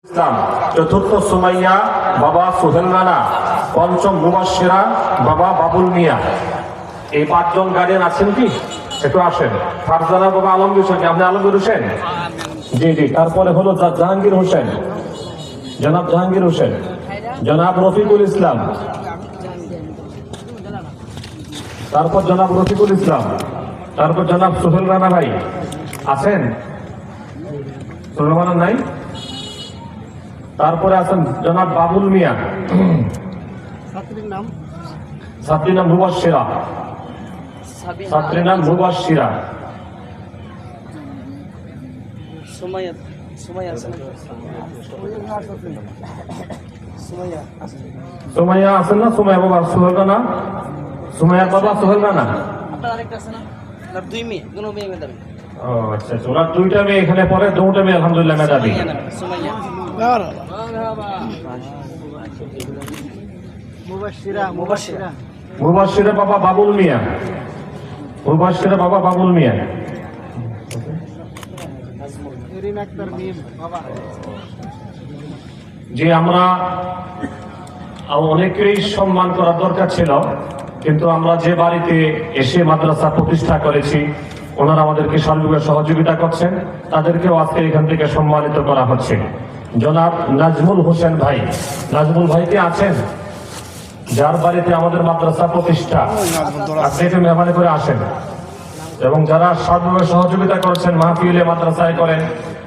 ইসলাম, চতুর্থ সুমাইয়া বাবা সোহেল রানা, পঞ্চম মুবাশশিরা বাবা বাবুল মিয়া। এই পাঁচজন গার্ডিয়ান আছেন কি? একটু আসেন। ফারজানা বাবা আলমগীর হোসেন, আপনি আলমগীর হোসেন? জি জি। তারপরে হলো জাহাঙ্গীর হোসেন, জনাব জাহাঙ্গীর হোসেন, জনাব রফিকুল ইসলাম, তারপর জনাব রফিকুল ইসলাম, তারপর জনাব সোহেল রানা ভাই আছেন? সোহেল রানা নাই? তারপরে আছেন জনাব বাবুল মিয়া, ছাত্রীর নাম মুবাশশিরা, ছাত্রীর নাম মুবাশশিরা। সুমাইয়া আছেন না? সুমাইয়া বাবা সোহেল রানা, সুমাইয়া বাবা সোহেল রানা। ও আচ্ছা, ওনার দুইটা মেয়ে এখানে পড়ে, দুটা মেয়ে আলহামদুলিল্লাহ মেধাবী। মুবাশশিরা বাবা বাবুল মিয়া, মুবাশশিরা বাবা বাবুল মিয়া। যে আমরা অনেকেই সম্মান করার দরকার ছিল, কিন্তু আমরা যে বাড়িতে এসে মাদ্রাসা প্রতিষ্ঠা করেছি ওনারা আমাদেরকে সার্বিক সহযোগিতা করছেন, তাদেরকেও আজকে এখান থেকে সম্মানিত করা হচ্ছে। জনাব নাজমুল হোসেন ভাই, নাজমুল ভাই কে আছেন? যার বাড়িতে আমাদের মাদ্রাসা প্রতিষ্ঠা, আপনি একটু মেহরবানি করে আসেন। এবং যারা সার্বিক সহযোগিতা করছেন মাহফিলে মাদ্রাসায় করেন,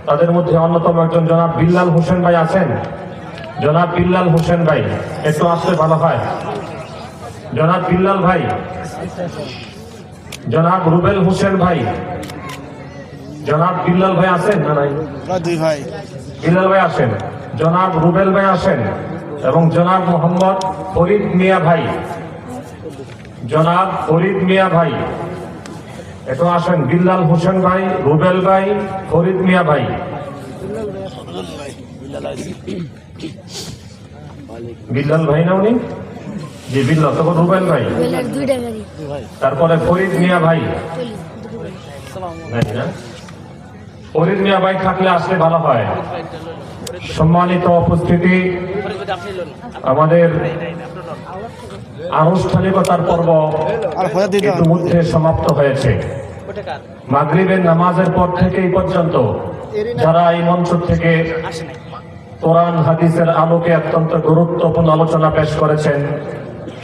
তাদের মধ্যে অন্যতম একজন জনাব বিল্লাল হোসেন ভাই আছেন। জনাব বিল্লাল হোসেন ভাই একটু আসলে ভালো হয়। জনাব বিল্লাল ভাই, জনাব রুবেল হোসেন ভাই, জনাব বিল্লাল ভাই আছেন না? নাই, দুই ভাই। বিল্লাল ভাই আসেন, জনাব রুবেল ভাই আসেন, এবং জনাব মোহাম্মদ ফরিদ মিয়া ভাই, জনাব ফরিদ মিয়া ভাই একটু আসেন। বিল্লাল হোসেন ভাই, রুবেল ভাই, ফরিদ মিয়া ভাই। বিল্লাল ভাই না উনি? জি বিল্লাল, তখন রুবেল ভাই, তারপরে ফরিদ মিয়া ভাই। ফরিদ মিয়া ভাই থাকলে আসলে ভালো হয়। সম্মানিত উপস্থিতি, আমাদের আনুষ্ঠানিকতার পর্ব ইতিমধ্যে সমাপ্ত হয়েছে। মাগরিবের নামাজের পর থেকে এই পর্যন্ত যারা এই মঞ্চ থেকে কোরআন হাদিসের আলোকে অত্যন্ত গুরুত্বপূর্ণ আলোচনা পেশ করেছেন,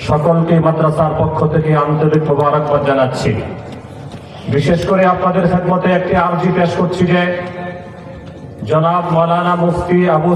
সকলকে মাদ্রাসার পক্ষ থেকে আন্তরিক মোবারকবাদ জানাচ্ছি। বিশেষ করে আপনাদের খেদমতে একটি আরজি পেশ করছি যে জনাব মাওলানা মুফতি আবু